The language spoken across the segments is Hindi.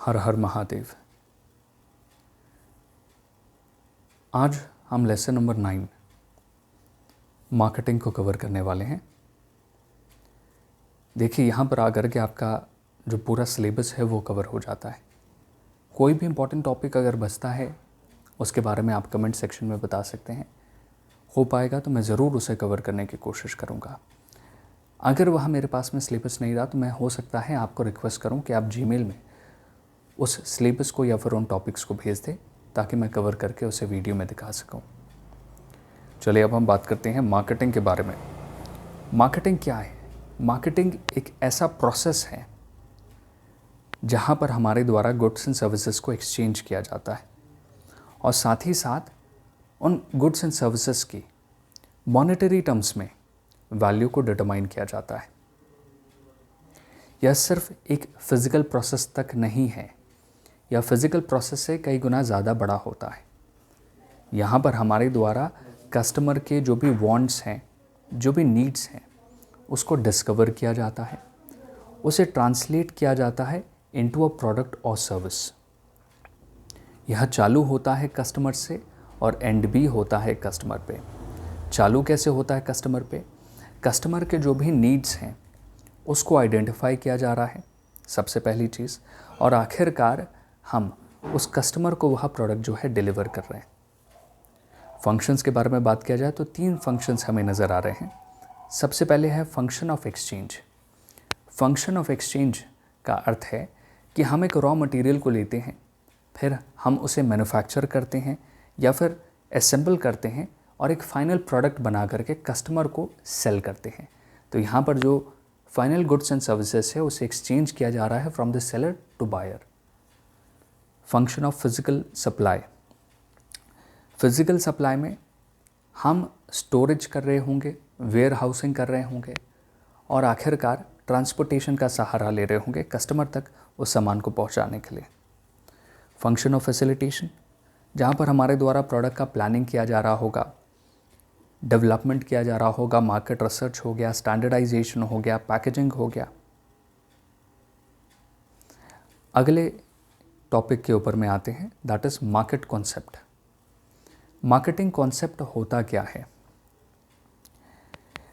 हर हर महादेव। आज हम लेसन नंबर 9 मार्केटिंग को कवर करने वाले हैं। देखिए, यहाँ पर आकर के आपका जो पूरा सिलेबस है वो कवर हो जाता है। कोई भी इम्पॉर्टेंट टॉपिक अगर बचता है उसके बारे में आप कमेंट सेक्शन में बता सकते हैं। हो पाएगा तो मैं ज़रूर उसे कवर करने की कोशिश करूँगा। अगर वह मेरे पास में सिलेबस नहीं रहा तो मैं हो सकता है आपको रिक्वेस्ट करूँ कि आप जीमेल में उस सिलेबस को या फिर उन टॉपिक्स को भेज दें ताकि मैं कवर करके उसे वीडियो में दिखा सकूं। चलिए अब हम बात करते हैं मार्केटिंग के बारे में। मार्केटिंग क्या है? मार्केटिंग एक ऐसा प्रोसेस है जहां पर हमारे द्वारा गुड्स एंड सर्विसेज को एक्सचेंज किया जाता है और साथ ही साथ उन गुड्स एंड सर्विसेज की मॉनेटरी टर्म्स में वैल्यू को डिटरमाइन किया जाता है। यह सिर्फ एक फिज़िकल प्रोसेस तक नहीं है, यह फिज़िकल प्रोसेस से कई गुना ज़्यादा बड़ा होता है। यहाँ पर हमारे द्वारा कस्टमर के जो भी वांट्स हैं, जो भी नीड्स हैं, उसको डिस्कवर किया जाता है, उसे ट्रांसलेट किया जाता है इनटू अ प्रोडक्ट और सर्विस। यह चालू होता है कस्टमर से और एंड भी होता है कस्टमर पे। चालू कैसे होता है कस्टमर पे? कस्टमर के जो भी नीड्स हैं उसको आइडेंटिफाई किया जा रहा है सबसे पहली चीज़, और आखिरकार हम उस कस्टमर को वह प्रोडक्ट जो है डिलीवर कर रहे हैं। फंक्शंस के बारे में बात किया जाए तो 3 फंक्शंस हमें नज़र आ रहे हैं। सबसे पहले है function of exchange. Function of exchange का अर्थ है कि हम एक रॉ मटेरियल को लेते हैं, फिर हम उसे मैन्युफैक्चर करते हैं या फिर असेंबल करते हैं और एक फाइनल प्रोडक्ट बना करके कस्टमर को सेल करते हैं। तो यहाँ पर जो फाइनल गुड्स एंड सर्विसेज है उसे एक्सचेंज किया जा रहा है from the seller to buyer. Function of physical supply. Physical supply में हम स्टोरेज कर रहे होंगे, वेयर हाउसिंग कर रहे होंगे और आखिरकार ट्रांसपोर्टेशन का सहारा ले रहे होंगे कस्टमर तक उस सामान को पहुंचाने के लिए। फंक्शन ऑफ फैसिलिटेशन, जहां पर हमारे द्वारा प्रोडक्ट का प्लानिंग किया जा रहा होगा, डेवलपमेंट किया जा रहा होगा, मार्केट रिसर्च हो गया, स्टैंडर्डाइजेशन हो गया, पैकेजिंग हो गया। अगले टॉपिक के ऊपर में आते हैं, that is market concept. Marketing concept होता क्या है?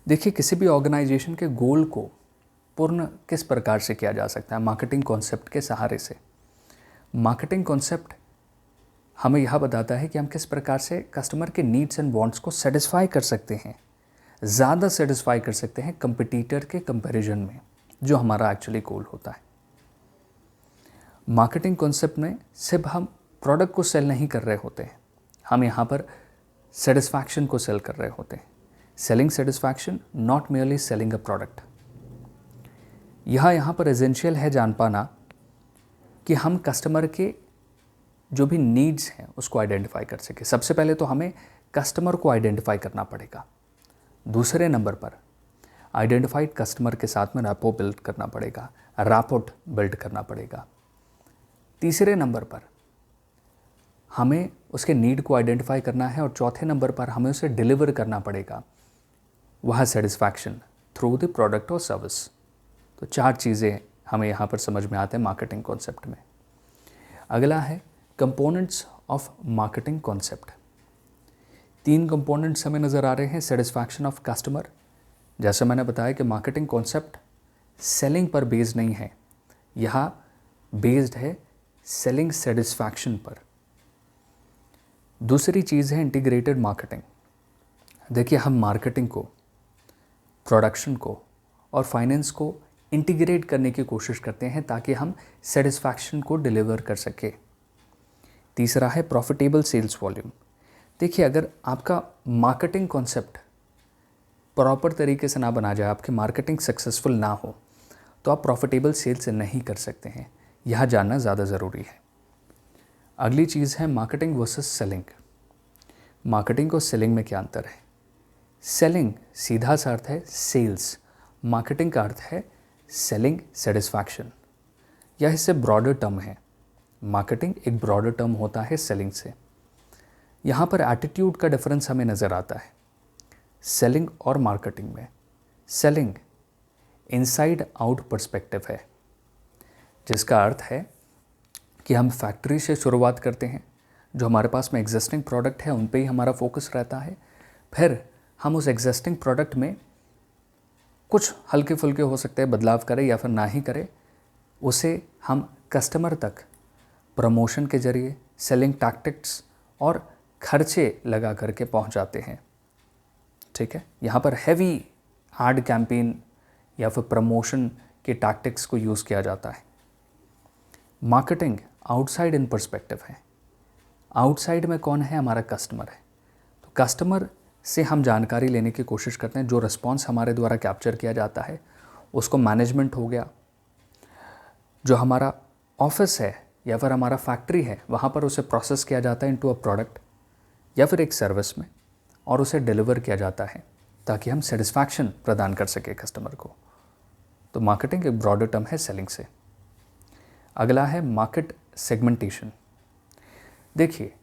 देखिए, किसी भी ऑर्गेनाइजेशन के गोल को पूर्ण किस प्रकार से किया जा सकता है? मार्केटिंग कॉन्सेप्ट के सहारे से। मार्केटिंग कॉन्सेप्ट हमें यह बताता है कि हम किस प्रकार से कस्टमर के नीड्स एंड वांट्स को सेटिस्फाई कर सकते हैं, ज़्यादा सेटिस्फाई कर सकते हैं कंपटीटर के कंपैरिजन में, जो हमारा एक्चुअली गोल होता है। मार्केटिंग कॉन्सेप्ट में सिर्फ हम प्रोडक्ट को सेल नहीं कर रहे होते हैं, हम यहाँ पर सेटिस्फैक्शन को सेल कर रहे होते हैं। Selling satisfaction, not merely selling a product. यह यहाँ पर एसेंशियल है जान पाना कि हम कस्टमर के जो भी नीड्स हैं उसको आइडेंटिफाई कर सके। सबसे पहले तो हमें कस्टमर को आइडेंटिफाई करना पड़ेगा। दूसरे नंबर पर आइडेंटिफाइड कस्टमर के साथ में रैपो बिल्ड करना पड़ेगा, रैपोर्ट बिल्ड करना पड़ेगा। तीसरे नंबर पर हमें उसके नीड को आइडेंटिफाई करना है और चौथे नंबर पर हमें उसे डिलीवर करना पड़ेगा, वह सेटिस्फैक्शन थ्रू द प्रोडक्ट और सर्विस। तो 4 चीज़ें हमें यहाँ पर समझ में आते हैं मार्केटिंग कॉन्सेप्ट में। अगला है components of marketing concept. 3 components हमें नज़र आ रहे हैं। सेटिस्फैक्शन ऑफ कस्टमर, जैसे मैंने बताया कि मार्केटिंग कॉन्सेप्ट सेलिंग पर बेस्ड नहीं है, यहाँ बेस्ड है सेलिंग सेटिस्फैक्शन पर। दूसरी चीज़ है इंटीग्रेटेड मार्केटिंग। देखिए, हम मार्केटिंग को, प्रोडक्शन को और फाइनेंस को इंटीग्रेट करने की कोशिश करते हैं ताकि हम सेटिस्फैक्शन को डिलीवर कर सके। तीसरा है प्रॉफिटेबल सेल्स वॉल्यूम। देखिए, अगर आपका मार्केटिंग कॉन्सेप्ट प्रॉपर तरीके से ना बना जाए, आपकी मार्केटिंग सक्सेसफुल ना हो, तो आप प्रॉफिटेबल सेल्स नहीं कर सकते हैं। यह जानना ज़्यादा ज़रूरी है। अगली चीज़ है मार्केटिंग वर्सेस सेलिंग। मार्केटिंग और सेलिंग में क्या अंतर है? सेलिंग सीधा सा अर्थ है सेल्स, मार्केटिंग का अर्थ है सेलिंग सेटिस्फैक्शन। यह इससे ब्रॉडर टर्म है। मार्केटिंग एक ब्रॉडर टर्म होता है सेलिंग से। यहाँ पर एटीट्यूड का डिफरेंस हमें नज़र आता है सेलिंग और मार्केटिंग में। सेलिंग इनसाइड आउट पर्सपेक्टिव है, जिसका अर्थ है कि हम फैक्ट्री से शुरुआत करते हैं, जो हमारे पास में एग्जिस्टिंग प्रोडक्ट है उन पे ही हमारा फोकस रहता है। फिर हम उस एग्जिस्टिंग प्रोडक्ट में कुछ हल्के फुल्के हो सकते हैं बदलाव करें या फिर ना ही करें, उसे हम कस्टमर तक प्रमोशन के ज़रिए, सेलिंग टैक्टिक्स और खर्चे लगा करके पहुंचाते हैं। ठीक है, यहाँ पर हैवी एड कैंपेन या फिर प्रमोशन के टैक्टिक्स को यूज़ किया जाता है। मार्केटिंग आउटसाइड इन पर्सपेक्टिव है। आउटसाइड में कौन है? हमारा कस्टमर है। तो कस्टमर से हम जानकारी लेने की कोशिश करते हैं। जो रिस्पॉन्स हमारे द्वारा कैप्चर किया जाता है उसको मैनेजमेंट हो गया, जो हमारा ऑफिस है या फिर हमारा फैक्ट्री है वहाँ पर उसे प्रोसेस किया जाता है इनटू अ प्रोडक्ट या फिर एक सर्विस में, और उसे डिलीवर किया जाता है ताकि हम सेटिस्फैक्शन प्रदान कर सके कस्टमर को। तो मार्केटिंग एक ब्रॉडर टर्म है सेलिंग से। अगला है मार्केट सेगमेंटेशन। देखिए,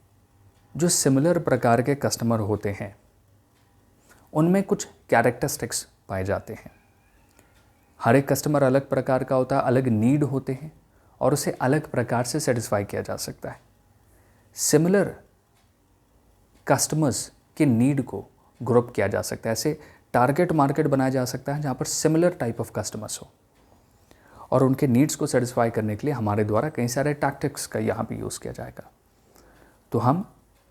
जो सिमिलर प्रकार के कस्टमर होते हैं उनमें कुछ कैरेक्टरिस्टिक्स पाए जाते हैं। हर एक कस्टमर अलग प्रकार का होता है, अलग नीड होते हैं और उसे अलग प्रकार से सेटिस्फाई किया जा सकता है। सिमिलर कस्टमर्स के नीड को ग्रुप किया जा सकता है। ऐसे टारगेट मार्केट बनाया जा सकता है जहाँ पर सिमिलर टाइप ऑफ कस्टमर्स हो और उनके नीड्स को सेटिस्फाई करने के लिए हमारे द्वारा कई सारे टैक्टिक्स का यहाँ भी यूज़ किया जाएगा। तो हम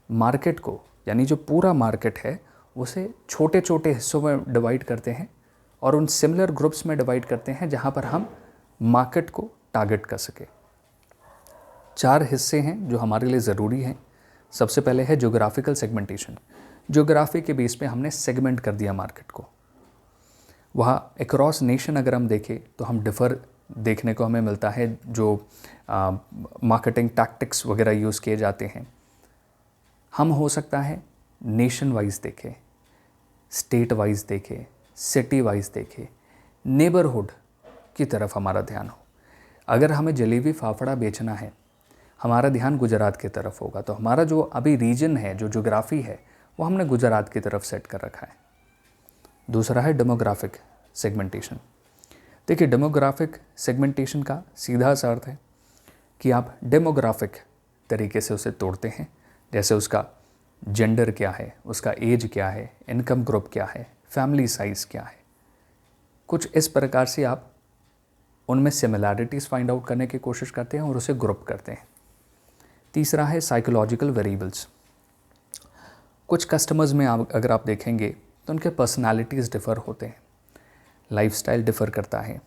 मार्केट को, यानी जो पूरा मार्केट है, उसे छोटे छोटे हिस्सों में डिवाइड करते हैं और उन सिमिलर ग्रुप्स में डिवाइड करते हैं जहाँ पर हम मार्केट को टारगेट कर सके। 4 हिस्से हैं जो हमारे लिए ज़रूरी हैं। सबसे पहले है ज्योग्राफिकल सेगमेंटेशन। ज्योग्राफी के बेस पे हमने सेगमेंट कर दिया मार्केट को। वहाँ अक्रॉस नेशन अगर हम देखें तो हम डिफ़र देखने को हमें मिलता है, जो मार्केटिंग टैक्टिक्स वगैरह यूज़ किए जाते हैं। हम हो सकता है नेशन वाइज देखें, स्टेट वाइज देखें, सिटी वाइज देखें, नेबरहुड की तरफ हमारा ध्यान हो। अगर हमें जलेबी फाफड़ा बेचना है, हमारा ध्यान गुजरात की तरफ होगा, तो हमारा जो अभी रीजन है, जो ज्योग्राफी है, वो हमने गुजरात की तरफ सेट कर रखा है। दूसरा है डेमोग्राफिक सेगमेंटेशन। देखिए, डेमोग्राफिक सेगमेंटेशन का सीधा सा अर्थ है कि आप डेमोग्राफिक तरीके से उसे तोड़ते हैं। जैसे उसका जेंडर क्या है, उसका एज क्या है, इनकम ग्रुप क्या है, फैमिली साइज़ क्या है, कुछ इस प्रकार से आप उनमें सिमिलैरिटीज़ फाइंड आउट करने की कोशिश करते हैं और उसे ग्रुप करते हैं। तीसरा है साइकोलॉजिकल वेरिएबल्स। कुछ कस्टमर्स में अगर आप देखेंगे तो उनके पर्सनालिटीज़ डिफ़र होते हैं, लाइफस्टाइल डिफ़र करता है,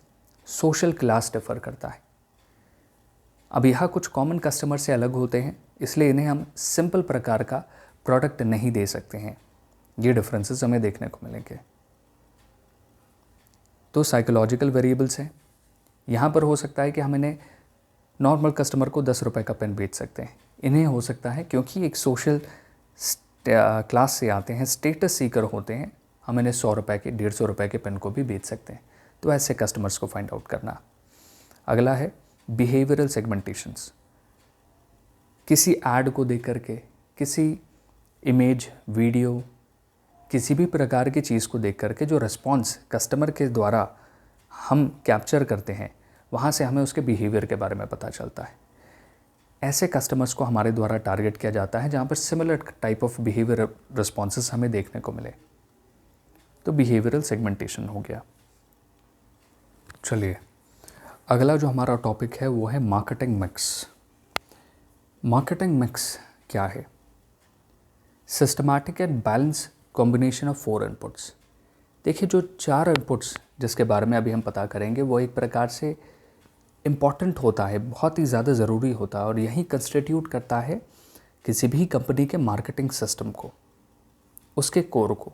सोशल क्लास डिफ़र करता है। अब यह कुछ कॉमन कस्टमर से अलग होते हैं, इसलिए इन्हें हम सिंपल प्रकार का प्रोडक्ट नहीं दे सकते हैं। ये डिफरेंसेस हमें देखने को मिलेंगे। तो साइकोलॉजिकल वेरिएबल्स हैं। यहाँ पर हो सकता है कि हम इन्हें नॉर्मल कस्टमर को 10 रुपये का पेन बेच सकते हैं। इन्हें हो सकता है क्योंकि एक सोशल क्लास से आते हैं, स्टेटस सीकर होते हैं, हम इन्हें 100 रुपये के, 150 रुपये के पेन को भी बेच सकते हैं। तो ऐसे कस्टमर्स को फाइंड आउट करना। अगला है बिहेवियरल सेगमेंटेशंस। किसी ऐड को देख करके, किसी इमेज, वीडियो, किसी भी प्रकार की चीज़ को देख करके जो रिस्पॉन्स कस्टमर के द्वारा हम कैप्चर करते हैं, वहाँ से हमें उसके बिहेवियर के बारे में पता चलता है। ऐसे कस्टमर्स को हमारे द्वारा टारगेट किया जाता है जहाँ पर similar type of behaviour responses हमें देखने को मिले। तो बिहेवियरल सेगमेंटेशन हो गया। चलिए, अगला जो हमारा टॉपिक है वो है मार्केटिंग मिक्स। मार्केटिंग मिक्स क्या है? Systematic and balance combination of 4 inputs. देखिए, जो 4 इनपुट्स जिसके बारे में अभी हम पता करेंगे वो एक प्रकार से इम्पॉर्टेंट होता है, बहुत ही ज़्यादा ज़रूरी होता है और यही कंस्टिट्यूट करता है किसी भी कंपनी के मार्केटिंग सिस्टम को, उसके कोर को।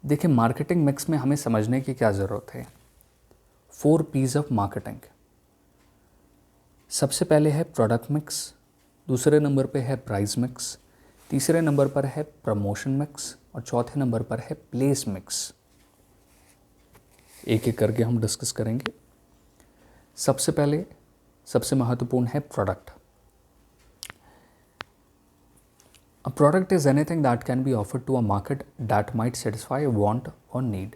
देखिए, मार्केटिंग मिक्स में हमें समझने की क्या ज़रूरत है। 4 P's ऑफ मार्केटिंग। सबसे पहले है प्रोडक्ट मिक्स, दूसरे नंबर पे है प्राइस मिक्स, तीसरे नंबर पर है प्रमोशन मिक्स और चौथे नंबर पर है प्लेस मिक्स। एक एक करके हम डिस्कस करेंगे। सबसे पहले सबसे महत्वपूर्ण है product. A product is anything that can be offered to a market that might satisfy a want और नीड।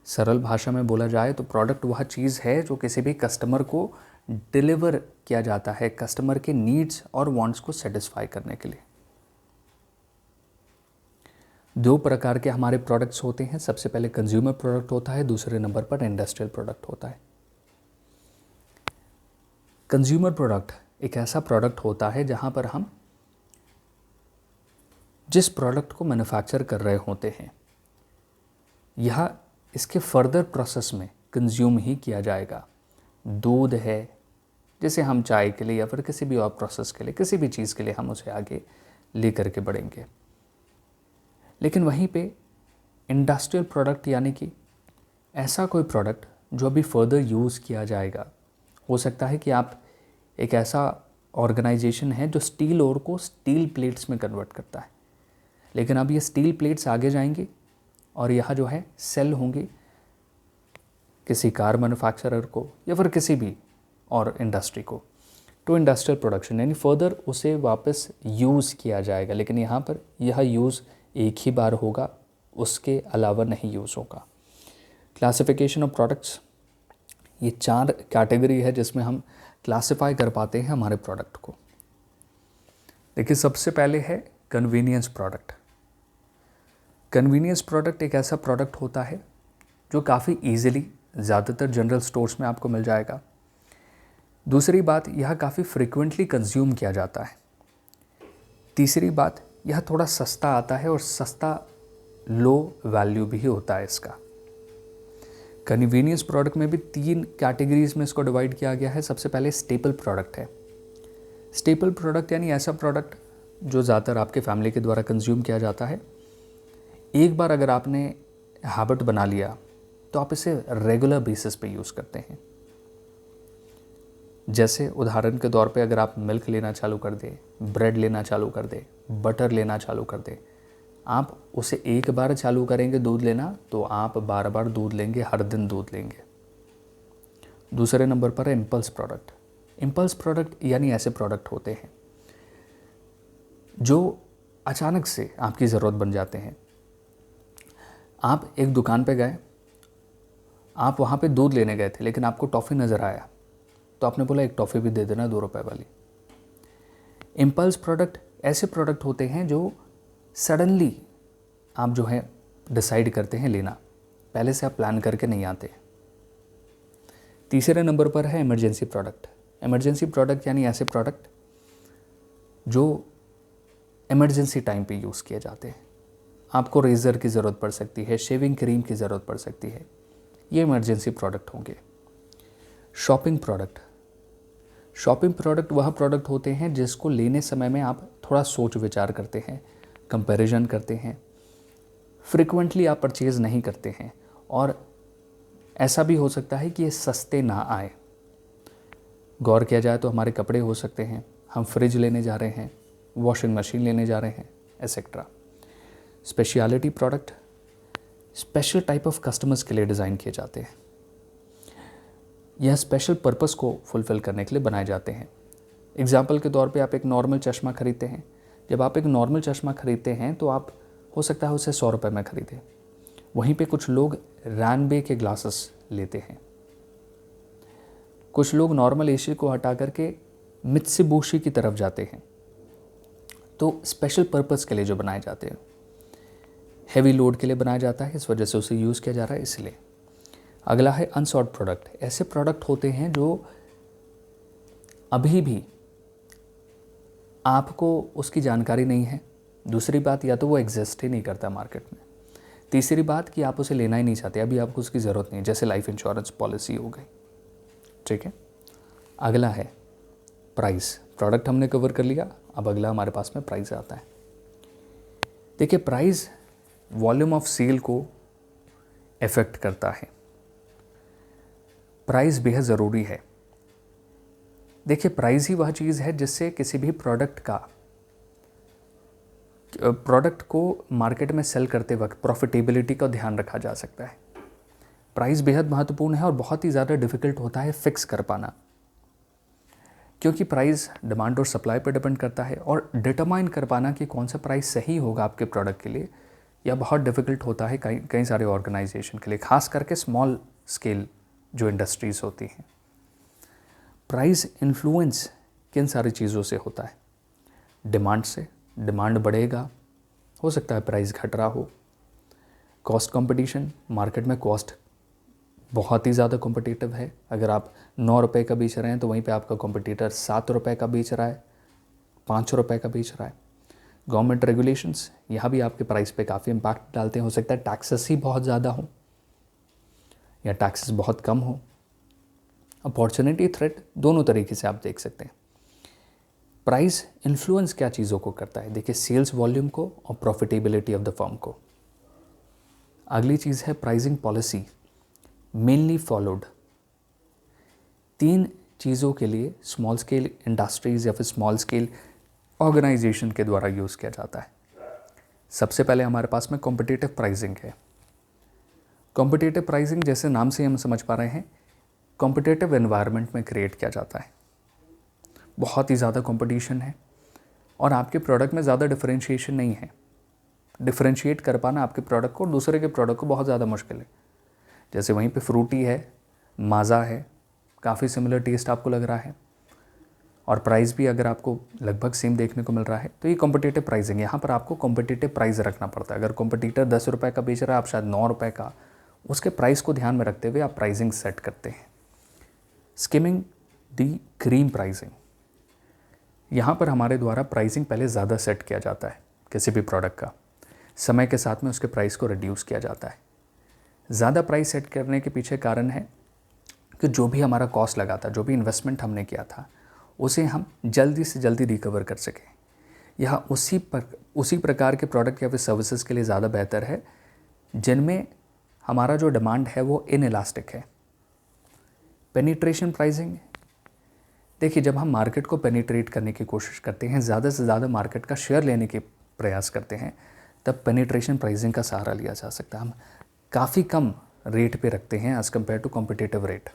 सरल भाषा में बोला जाए तो प्रोडक्ट वह चीज़ है जो किसी भी कस्टमर को डिलीवर किया जाता है कस्टमर के नीड्स और वांट्स को सेटिस्फाई करने के लिए। दो प्रकार के हमारे प्रोडक्ट्स होते हैं, सबसे पहले कंज्यूमर प्रोडक्ट होता है, दूसरे नंबर पर इंडस्ट्रियल प्रोडक्ट होता है। कंज्यूमर प्रोडक्ट एक ऐसा प्रोडक्ट होता है जहां पर हम जिस प्रोडक्ट को मैन्युफैक्चर कर रहे होते हैं यह इसके फर्दर प्रोसेस में कंज्यूम ही किया जाएगा। दूध है, जैसे हम चाय के लिए या फिर किसी भी और प्रोसेस के लिए, किसी भी चीज़ के लिए हम उसे आगे ले करके बढ़ेंगे। लेकिन वहीं पे इंडस्ट्रियल प्रोडक्ट यानी कि ऐसा कोई प्रोडक्ट जो अभी फर्दर यूज़ किया जाएगा। हो सकता है कि आप एक ऐसा ऑर्गेनाइजेशन है जो स्टील ओर को स्टील प्लेट्स में कन्वर्ट करता है, लेकिन अब ये स्टील प्लेट्स आगे जाएंगे और यह जो है सेल होंगे किसी कार मैन्युफैक्चरर को या फिर किसी भी और इंडस्ट्री को, तो इंडस्ट्रियल प्रोडक्शन यानी फर्दर उसे वापस यूज़ किया जाएगा। लेकिन यहाँ पर यह यूज़ एक ही बार होगा, उसके अलावा नहीं यूज़ होगा। क्लासिफिकेशन ऑफ प्रोडक्ट्स, ये 4 कैटेगरी है जिसमें हम क्लासिफाई कर पाते हैं हमारे प्रोडक्ट को। देखिए, सबसे पहले है कन्वीनियंस प्रोडक्ट। कन्वीनियंस प्रोडक्ट एक ऐसा प्रोडक्ट होता है जो काफ़ी ईजिली ज़्यादातर जनरल स्टोर्स में आपको मिल जाएगा। दूसरी बात, यह काफ़ी फ्रिक्वेंटली कंज्यूम किया जाता है। तीसरी बात, यह थोड़ा सस्ता आता है और सस्ता लो वैल्यू भी होता है इसका। कन्वीनियंस प्रोडक्ट में भी 3 कैटेगरीज में इसको डिवाइड किया गया है। सबसे पहले स्टेपल प्रोडक्ट है। स्टेपल प्रोडक्ट यानी ऐसा प्रोडक्ट जो ज़्यादातर आपके फैमिली के द्वारा कंज्यूम किया जाता है। एक बार अगर आपने हैबिट बना लिया तो आप इसे रेगुलर बेसिस पे यूज़ करते हैं। जैसे उदाहरण के तौर पे अगर आप मिल्क लेना चालू कर दें, ब्रेड लेना चालू कर दें, बटर लेना चालू कर दें, आप उसे एक बार चालू करेंगे दूध लेना तो आप बार बार दूध लेंगे, हर दिन दूध लेंगे। दूसरे नंबर पर है इम्पल्स प्रोडक्ट। इम्पल्स प्रोडक्ट यानी ऐसे प्रोडक्ट होते हैं जो अचानक से आपकी ज़रूरत बन जाते हैं। आप एक दुकान पे गए, आप वहाँ पे दूध लेने गए थे, लेकिन आपको टॉफ़ी नज़र आया तो आपने बोला एक टॉफ़ी भी दे देना 2 रुपए वाली। इम्पल्स प्रोडक्ट ऐसे प्रोडक्ट होते हैं जो सडनली आप जो है डिसाइड करते हैं लेना, पहले से आप प्लान करके नहीं आते। तीसरे नंबर पर है इमरजेंसी प्रोडक्ट। इमरजेंसी प्रोडक्ट यानी ऐसे प्रोडक्ट जो इमरजेंसी टाइम पे यूज़ किए जाते हैं। आपको रेज़र की ज़रूरत पड़ सकती है, शेविंग क्रीम की ज़रूरत पड़ सकती है, ये इमरजेंसी प्रोडक्ट होंगे। Shopping product. शॉपिंग प्रोडक्ट वह प्रोडक्ट होते हैं जिसको लेने समय में आप थोड़ा सोच विचार करते हैं, कंपैरिजन करते हैं, फ्रिक्वेंटली आप परचेज़ नहीं करते हैं और ऐसा भी हो सकता है कि ये सस्ते ना आए। गौर किया जाए तो हमारे कपड़े हो सकते हैं, हम फ्रिज लेने जा रहे हैं, वॉशिंग मशीन लेने जा रहे हैं, etcetera. Speciality product special type of customers के लिए डिज़ाइन किए जाते हैं। यह स्पेशल पर्पस को फुलफ़िल करने के लिए बनाए जाते हैं। एग्जाम्पल के तौर पे आप एक नॉर्मल चश्मा खरीदते हैं। जब आप एक नॉर्मल चश्मा खरीदते हैं तो आप हो सकता है उसे 100 रुपये में खरीदें। वहीं पे कुछ लोग रैनबे के ग्लासेस लेते हैं, कुछ लोग नॉर्मल एशिया को हटा करके मित्सुबिशी की तरफ जाते हैं। तो स्पेशल पर्पस के लिए जो बनाए जाते हैं, हैवी लोड के लिए बनाया जाता है, इस वजह से उसे यूज़ किया जा रहा है इसलिए। अगला है अनसॉर्ट प्रोडक्ट। ऐसे प्रोडक्ट होते हैं जो अभी भी आपको उसकी जानकारी नहीं है। दूसरी बात, या तो वो एग्जिस्ट ही नहीं करता मार्केट में। तीसरी बात कि आप उसे लेना ही नहीं चाहते, अभी आपको उसकी ज़रूरत नहीं है, जैसे लाइफ इंश्योरेंस पॉलिसी हो गई। ठीक है। अगला है प्राइस। प्रोडक्ट हमने कवर कर लिया, अब अगला हमारे पास में प्राइस आता है। देखिए, प्राइस वॉल्यूम ऑफ सेल को इफ़ेक्ट करता है। प्राइस बेहद ज़रूरी है। देखिए, प्राइस ही वह चीज़ है जिससे किसी भी प्रोडक्ट को मार्केट में सेल करते वक्त प्रॉफिटेबिलिटी का ध्यान रखा जा सकता है। प्राइस बेहद महत्वपूर्ण है और बहुत ही ज़्यादा डिफ़िकल्ट होता है फिक्स कर पाना, क्योंकि प्राइस डिमांड और सप्लाई पर डिपेंड करता है। और डिटरमाइन कर पाना कि कौन सा प्राइस सही होगा आपके प्रोडक्ट के लिए, या बहुत डिफ़िकल्ट होता है कई कई सारे ऑर्गेनाइजेशन के लिए, ख़ास करके स्मॉल स्केल जो इंडस्ट्रीज़ होती हैं। प्राइस इन्फ्लुएंस किन सारी चीज़ों से होता है? डिमांड से, डिमांड बढ़ेगा, हो सकता है प्राइस घट रहा हो। कॉस्ट कंपटीशन, मार्केट में कॉस्ट बहुत ही ज़्यादा कॉम्पिटिटिव है। अगर आप 9 रुपये का बेच रहे हैं तो वहीं पे आपका कॉम्पिटिटर 7 रुपये का बेच रहा है, 5 रुपये का बेच रहा है। गवर्नमेंट रेगुलेशंस, यहाँ भी आपके प्राइस पे काफ़ी इम्पैक्ट डालते हैं। हो सकता है टैक्सेस ही बहुत ज़्यादा हो या टैक्सेस बहुत कम हो। अपॉर्चुनिटी थ्रेट, दोनों तरीके से आप देख सकते हैं। प्राइस इन्फ्लुएंस क्या चीज़ों को करता है? देखिए, सेल्स वॉल्यूम को और प्रॉफिटेबिलिटी ऑफ द फर्म को। अगली चीज़ है प्राइसिंग पॉलिसी, मेनली फॉलोड। 3 चीज़ों के लिए स्मॉल स्केल इंडस्ट्रीज़ या फिर स्मॉल स्केल ऑर्गेनाइजेशन के द्वारा यूज़ किया जाता है। सबसे पहले हमारे पास में कॉम्पिटिटिव प्राइसिंग है। कॉम्पिटिटिव प्राइसिंग, जैसे नाम से हम समझ पा रहे हैं, कॉम्पिटिटिव एनवायरनमेंट में क्रिएट किया जाता है। बहुत ही ज़्यादा कंपटीशन है और आपके प्रोडक्ट में ज़्यादा डिफरेंशिएशन नहीं है। डिफरेंशिएट कर पाना आपके प्रोडक्ट को दूसरे के प्रोडक्ट को बहुत ज़्यादा मुश्किल है। जैसे वहीं पे फ्रूटी है, माज़ा है, काफ़ी सिमिलर टेस्ट आपको लग रहा है और प्राइस भी अगर आपको लगभग सेम देखने को मिल रहा है, तो ये कॉम्पिटिटिव प्राइसिंग है। यहाँ पर आपको कॉम्पिटिटिव प्राइस रखना पड़ता है। अगर कॉम्पिटिटर 10 रुपये का बेच रहा है, आप शायद 9 रुपये का, उसके प्राइस को ध्यान में रखते हुए आप प्राइसिंग सेट करते हैं। स्किमिंग द क्रीम प्राइसिंग, यहाँ पर हमारे द्वारा प्राइसिंग पहले ज़्यादा सेट किया जाता है किसी भी प्रोडक्ट का, समय के साथ में उसके प्राइस को रिड्यूस किया जाता है। ज़्यादा प्राइस सेट करने के पीछे कारण है कि जो भी हमारा कॉस्ट लगा था, जो भी इन्वेस्टमेंट हमने किया था, उसे हम जल्दी से जल्दी रिकवर कर सकें। यह उसी प्रकार के प्रोडक्ट या फिर सर्विसेज के लिए ज़्यादा बेहतर है जिनमें हमारा जो डिमांड है वो इनइलास्टिक है। पेनिट्रेशन प्राइसिंग, देखिए, जब हम मार्केट को पेनिट्रेट करने की कोशिश करते हैं, ज़्यादा से ज़्यादा मार्केट का शेयर लेने के प्रयास करते हैं, तब पेनिट्रेशन प्राइसिंग का सहारा लिया जा सकता है। हम काफ़ी कम रेट पे रखते हैं as compare to competitive rate.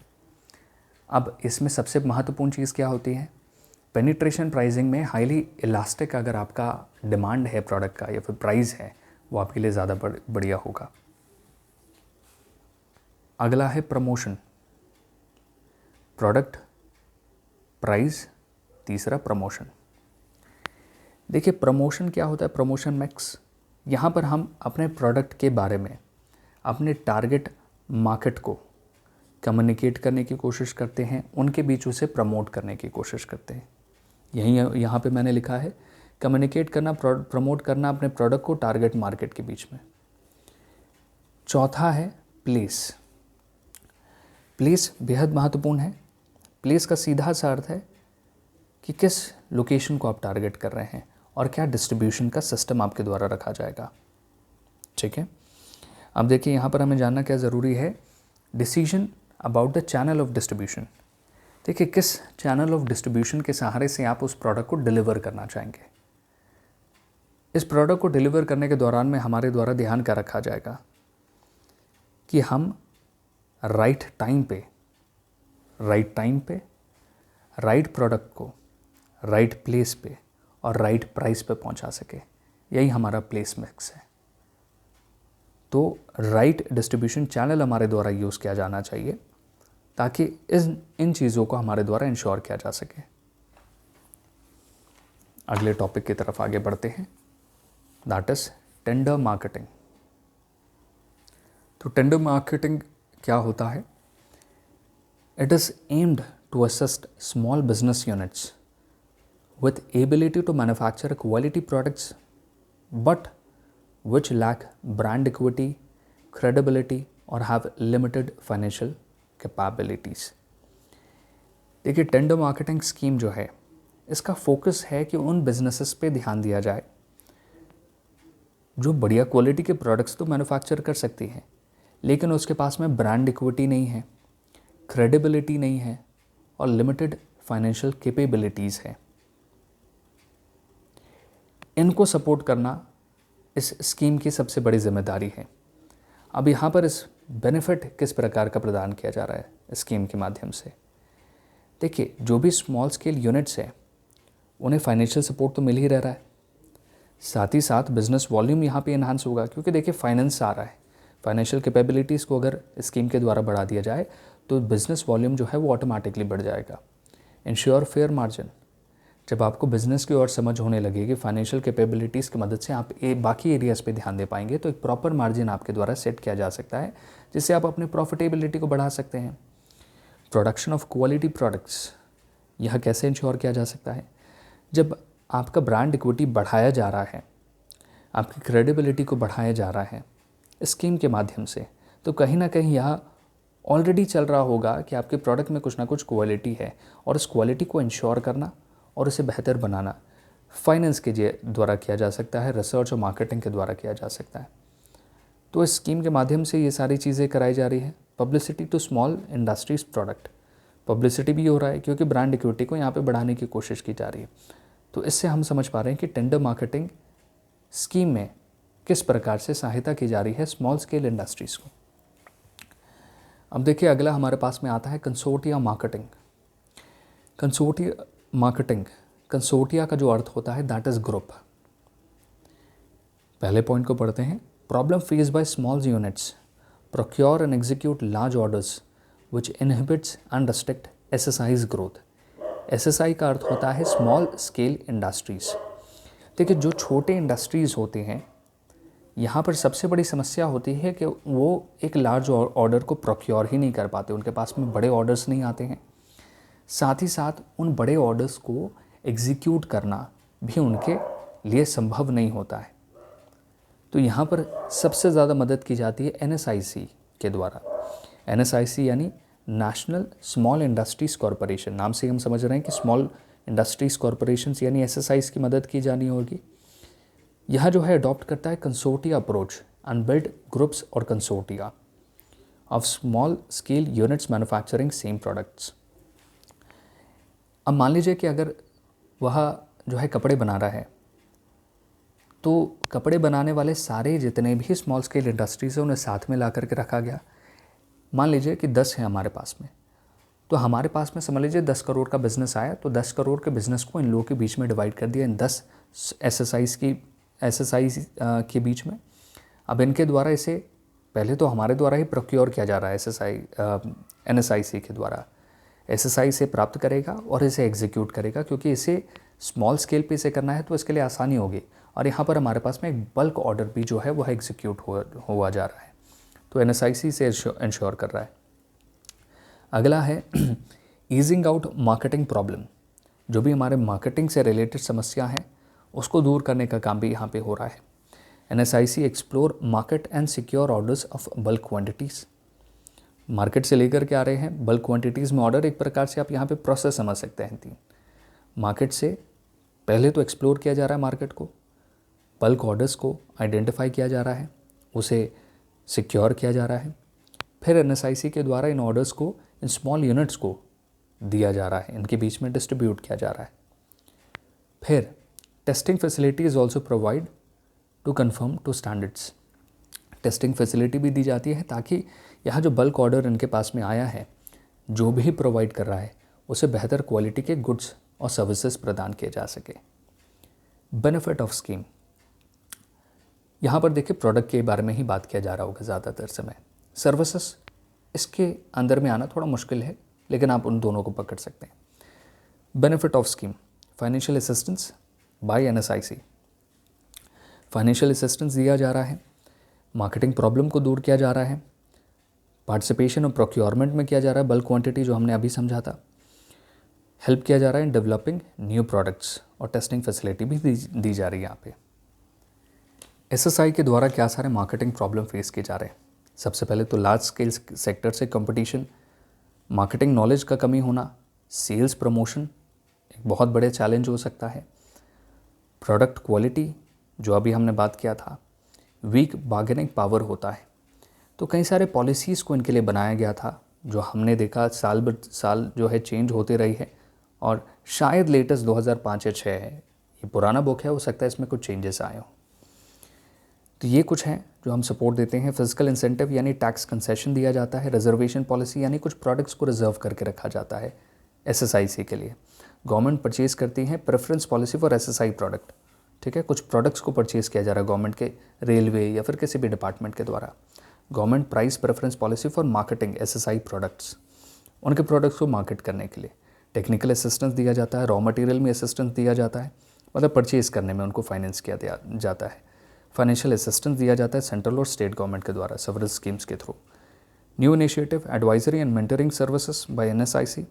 अब इसमें सबसे महत्वपूर्ण चीज़ क्या होती है? पेनिट्रेशन प्राइसिंग में हाईली इलास्टिक अगर आपका डिमांड है प्रोडक्ट का या फिर प्राइस है, वो आपके लिए ज़्यादा बढ़िया होगा। अगला है प्रमोशन, प्रोडक्ट, प्राइस, तीसरा प्रमोशन। देखिए, प्रमोशन क्या होता है? प्रमोशन मिक्स, यहाँ पर हम अपने प्रोडक्ट के बारे में अपने टारगेट मार्केट को कम्युनिकेट करने की कोशिश करते हैं, उनके बीच उसे प्रमोट करने की कोशिश करते हैं। यहाँ पे मैंने लिखा है कम्युनिकेट करना, प्रमोट करना अपने प्रोडक्ट को टारगेट मार्केट के बीच में। चौथा है प्लेस। प्लेस बेहद महत्वपूर्ण है। प्लेस का सीधा सा अर्थ है कि किस लोकेशन को आप टारगेट कर रहे हैं और क्या डिस्ट्रीब्यूशन का सिस्टम आपके द्वारा रखा जाएगा। ठीक है, अब देखिए, यहाँ पर हमें जानना क्या ज़रूरी है? Decision about the channel of distribution. देखिए, किस चैनल ऑफ डिस्ट्रीब्यूशन के सहारे से आप उस प्रोडक्ट को डिलीवर करना चाहेंगे। इस प्रोडक्ट को डिलीवर करने के दौरान में हमारे द्वारा ध्यान क्या रखा जाएगा कि हम राइट टाइम पे राइट प्रोडक्ट को राइट प्लेस पे और राइट प्राइस पे पहुंचा सके। यही हमारा प्लेस मिक्स है। तो राइट डिस्ट्रीब्यूशन चैनल हमारे द्वारा यूज़ किया जाना चाहिए ताकि इन चीज़ों को हमारे द्वारा इंश्योर किया जा सके। अगले टॉपिक की तरफ आगे बढ़ते हैं, दैट इज टेंडर मार्केटिंग। तो टेंडर मार्केटिंग क्या होता है? It is aimed to assist small business units with ability to manufacture quality products but which lack brand equity, credibility or have limited financial capabilities। देखिए, टेंडर मार्केटिंग स्कीम जो है, इसका फोकस है कि उन बिजनेसेस पे ध्यान दिया जाए जो बढ़िया क्वालिटी के प्रोडक्ट्स तो मैन्युफैक्चर कर सकती हैं, लेकिन उसके पास में ब्रांड इक्विटी नहीं है, क्रेडिबिलिटी नहीं है और लिमिटेड फाइनेंशियल कैपेबिलिटीज़ है। इनको सपोर्ट करना इस स्कीम की सबसे बड़ी जिम्मेदारी है। अब यहाँ पर इस बेनिफिट किस प्रकार का प्रदान किया जा रहा है स्कीम के माध्यम से? देखिए, जो भी स्मॉल स्केल यूनिट्स हैं उन्हें फाइनेंशियल सपोर्ट तो मिल ही रहा है, साथ ही साथ बिजनेस वॉल्यूम यहाँ पे इन्हांस होगा, क्योंकि देखिए फाइनेंस आ रहा है, फाइनेंशियल कैपेबिलिटीज़ को अगर स्कीम के द्वारा बढ़ा दिया जाए तो बिज़नेस वॉल्यूम जो है वो ऑटोमेटिकली बढ़ जाएगा। इंश्योर फेयर मार्जिन, जब आपको बिज़नेस की ओर समझ होने लगेगी, फाइनेंशियल कैपेबिलिटीज़ की मदद से आप बाकी एरियाज़ पे ध्यान दे पाएंगे, तो एक प्रॉपर मार्जिन आपके द्वारा सेट किया जा सकता है, जिससे आप अपनी प्रॉफिटेबिलिटी को बढ़ा सकते हैं। प्रोडक्शन ऑफ क्वालिटी प्रोडक्ट्स, यह कैसे इंश्योर किया जा सकता है? जब आपका ब्रांड इक्विटी बढ़ाया जा रहा है, आपकी क्रेडिबिलिटी को बढ़ाया जा रहा है स्कीम के माध्यम से, तो कहीं ना कहीं यह ऑलरेडी चल रहा होगा कि आपके प्रोडक्ट में कुछ ना कुछ क्वालिटी है, और उस क्वालिटी को इंश्योर करना और उसे बेहतर बनाना फाइनेंस के द्वारा किया जा सकता है, रिसर्च और मार्केटिंग के द्वारा किया जा सकता है। तो इस स्कीम के माध्यम से ये सारी चीज़ें कराई जा रही है। Publicity to small industries product, publicity भी हो रहा है क्योंकि ब्रांड इक्विटी को यहाँ पे बढ़ाने की कोशिश की जा रही है। तो इससे हम समझ पा रहे हैं कि टेंडर मार्केटिंग स्कीम में किस प्रकार से सहायता की जा रही है स्मॉल स्केल इंडस्ट्रीज़ को। अब देखिए अगला हमारे पास में आता है consortia marketing. Consortia marketing, consortia का जो अर्थ होता है दैट इज़ ग्रुप। पहले पॉइंट को पढ़ते हैं। Problem face by small units procure and execute large orders which inhibits and restrict SSIs growth. SSI का अर्थ होता है स्मॉल स्केल इंडस्ट्रीज़। देखिए जो छोटे इंडस्ट्रीज़ होते हैं, यहाँ पर सबसे बड़ी समस्या होती है कि वो एक लार्ज ऑर्डर को प्रोक्योर ही नहीं कर पाते, उनके पास में बड़े ऑर्डर्स नहीं आते हैं। साथ ही साथ उन बड़े ऑर्डर्स को एग्जीक्यूट करना भी उनके लिए संभव नहीं होता है। तो यहाँ पर सबसे ज़्यादा मदद की जाती है एनएसआईसी के द्वारा। एनएसआईसी यानी नेशनल स्मॉल इंडस्ट्रीज़ कॉरपोरेशन, नाम से हम समझ रहे हैं कि स्मॉल इंडस्ट्रीज़ कॉरपोरेशन यानी एसएसआईज की मदद की जानी होगी। यह जो है अडॉप्ट करता है consortia approach and build groups और consortia of small scale units manufacturing same products. अब मान लीजिए कि अगर वह जो है कपड़े बना रहा है, तो कपड़े बनाने वाले सारे जितने भी स्मॉल स्केल इंडस्ट्रीज़ हैं उन्हें साथ में ला करके रखा गया। मान लीजिए कि 10 हैं हमारे पास में, तो हमारे पास में समझ लीजिए 10 करोड़ का बिज़नेस आया, तो 10 करोड़ के बिज़नेस को इन लोगों के बीच में डिवाइड कर दिया, इन 10 एसएसआई के बीच में। अब इनके द्वारा इसे पहले तो हमारे द्वारा ही प्रोक्योर किया जा रहा है, एनएसआईसी के द्वारा एसएसआई से प्राप्त करेगा और इसे एग्जीक्यूट करेगा, क्योंकि इसे स्मॉल स्केल पे इसे करना है तो इसके लिए आसानी होगी। और यहाँ पर हमारे पास में एक बल्क ऑर्डर भी जो है वह एग्जीक्यूट हुआ जा रहा है, तो एनएसआईसी से इंश्योर कर रहा है। अगला है ईजिंग आउट मार्केटिंग प्रॉब्लम। जो भी हमारे मार्केटिंग से रिलेटेड समस्या है उसको दूर करने का काम भी यहाँ पे हो रहा है। NSIC explore market and secure orders of bulk quantities. Market से लेकर के आ रहे हैं बल्क क्वांटिटीज़ में ऑर्डर, एक प्रकार से आप यहाँ पे प्रोसेस समझ सकते हैं। 3 मार्केट से पहले तो एक्सप्लोर किया जा रहा है मार्केट को, बल्क ऑर्डर्स को आइडेंटिफाई किया जा रहा है, उसे सिक्योर किया जा रहा है, फिर एनएसआईसी के द्वारा इन ऑर्डर्स को इन स्मॉल यूनिट्स को दिया जा रहा है, इनके बीच में डिस्ट्रीब्यूट किया जा रहा है। फिर testing facility is also provide to confirm to standards. Testing facility भी दी जाती है ताकि यहाँ जो बल्क ऑर्डर इनके पास में आया है, जो भी प्रोवाइड कर रहा है उसे बेहतर क्वालिटी के गुड्स और सर्विसेज प्रदान किए जा सके। बेनिफिट ऑफ स्कीम, यहाँ पर देखिए प्रोडक्ट के बारे में ही बात किया जा रहा होगा ज़्यादातर समय, सर्विसेज इसके अंदर में आना थोड़ा मुश्किल है, लेकिन आप उन दोनों को पकड़ सकते हैं। Benefit of scheme, financial assistance by NSIC, financial assistance दिया जा रहा है, मार्केटिंग प्रॉब्लम को दूर किया जा रहा है, पार्टिसिपेशन और प्रोक्योरमेंट में किया जा रहा है, बल्क क्वांटिटी जो हमने अभी समझा था, हेल्प किया जा रहा है इन डेवलपिंग न्यू प्रोडक्ट्स, और टेस्टिंग फैसिलिटी भी दी जा रही है यहाँ पे। एसएसआई के द्वारा क्या सारे मार्केटिंग प्रॉब्लम फेस किए जा रहे हैं? सबसे पहले तो लार्ज स्केल सेक्टर से कंपटीशन, मार्केटिंग नॉलेज का कमी होना, सेल्स प्रमोशन एक बहुत बड़े चैलेंज हो सकता है, प्रोडक्ट क्वालिटी जो अभी हमने बात किया था, वीक बार्गेनिंग पावर होता है। तो कई सारे पॉलिसीज़ को इनके लिए बनाया गया था, जो हमने देखा साल ब साल जो है चेंज होते रही है, और शायद लेटेस्ट 2005 या 6 है, ये पुराना बुक है, हो सकता है इसमें कुछ चेंजेस आए हो। तो ये कुछ हैं जो हम सपोर्ट देते हैं। फिजिकल इंसेंटिव यानी टैक्स कंसेशन दिया जाता है, रिजर्वेशन पॉलिसी यानी कुछ प्रोडक्ट्स को रिजर्व करके रखा जाता है एसएसआईसी के लिए। गवर्नमेंट परचेज करती है preference policy for SSI product, ठीक है, कुछ प्रोडक्ट्स को परचेज़ किया जा रहा है गवर्नमेंट के, रेलवे या फिर किसी भी डिपार्टमेंट के द्वारा। Government price preference policy for marketing SSI products, उनके प्रोडक्ट्स को मार्केट करने के लिए टेक्निकल असिस्टेंस दिया जाता है, रॉ मटेरियल में असिस्टेंस दिया जाता है, मतलब परचेज़ करने में उनको फाइनेंस किया जाता है। फाइनेंशियल असिस्टेंस दिया जाता है सेंट्रल और स्टेट गवर्नमेंट के द्वारा सेवरल स्कीम्स के through. New initiative advisory and mentoring services by NSIC,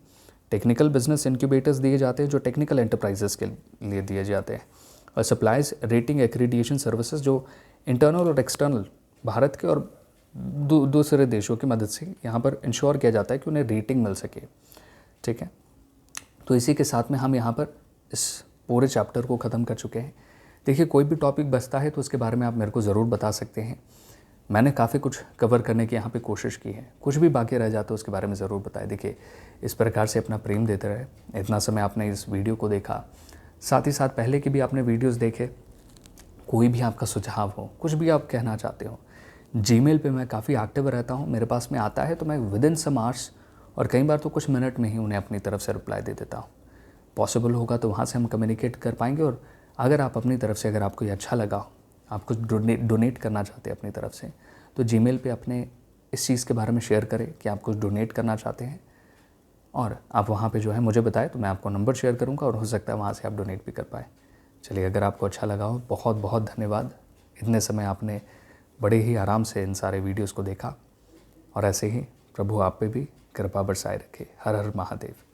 technical business incubators दिए जाते हैं जो टेक्निकल एंटरप्राइजेस के लिए दिए जाते हैं। और सप्लाइज रेटिंग एक्रीडिएशन सर्विसेज जो इंटरनल और एक्सटर्नल भारत के और दूसरे देशों की मदद से यहाँ पर इंश्योर किया जाता है कि उन्हें रेटिंग मिल सके। ठीक है, तो इसी के साथ में हम यहाँ पर इस पूरे चैप्टर को ख़त्म कर चुके हैं। देखिए, कोई भी टॉपिक बचता है तो उसके बारे में आप मेरे को ज़रूर बता सकते हैं। मैंने काफ़ी कुछ कवर करने की यहाँ पे कोशिश की है, कुछ भी बाकी रह जाता है उसके बारे में ज़रूर बताएं। देखिए, इस प्रकार से अपना प्रेम देते रहे। इतना समय आपने इस वीडियो को देखा, साथ ही साथ पहले की भी आपने वीडियोस देखे। कोई भी आपका सुझाव हो, कुछ भी आप कहना चाहते हो, जीमेल पे मैं काफ़ी एक्टिव रहता हूँ। मेरे पास में आता है तो मैं विदिन सम आवर्स और कई बार तो कुछ मिनट में ही उन्हें अपनी तरफ से रिप्लाई दे देता हूँ। पॉसिबल होगा तो वहाँ से हम कम्युनिकेट कर पाएंगे। और अगर आप अपनी तरफ से, अगर आपको ये अच्छा लगा, आप कुछ डोनेट करना चाहते हैं अपनी तरफ से, तो जीमेल पे अपने इस चीज़ के बारे में शेयर करें कि आप कुछ डोनेट करना चाहते हैं, और आप वहाँ पे जो है मुझे बताएं तो मैं आपको नंबर शेयर करूँगा और हो सकता है वहाँ से आप डोनेट भी कर पाएँ। चलिए, अगर आपको अच्छा लगा हो, बहुत बहुत धन्यवाद। इतने समय आपने बड़े ही आराम से इन सारे वीडियोज़ को देखा, और ऐसे ही प्रभु आप पे भी कृपा बरसाए रखे। हर हर महादेव।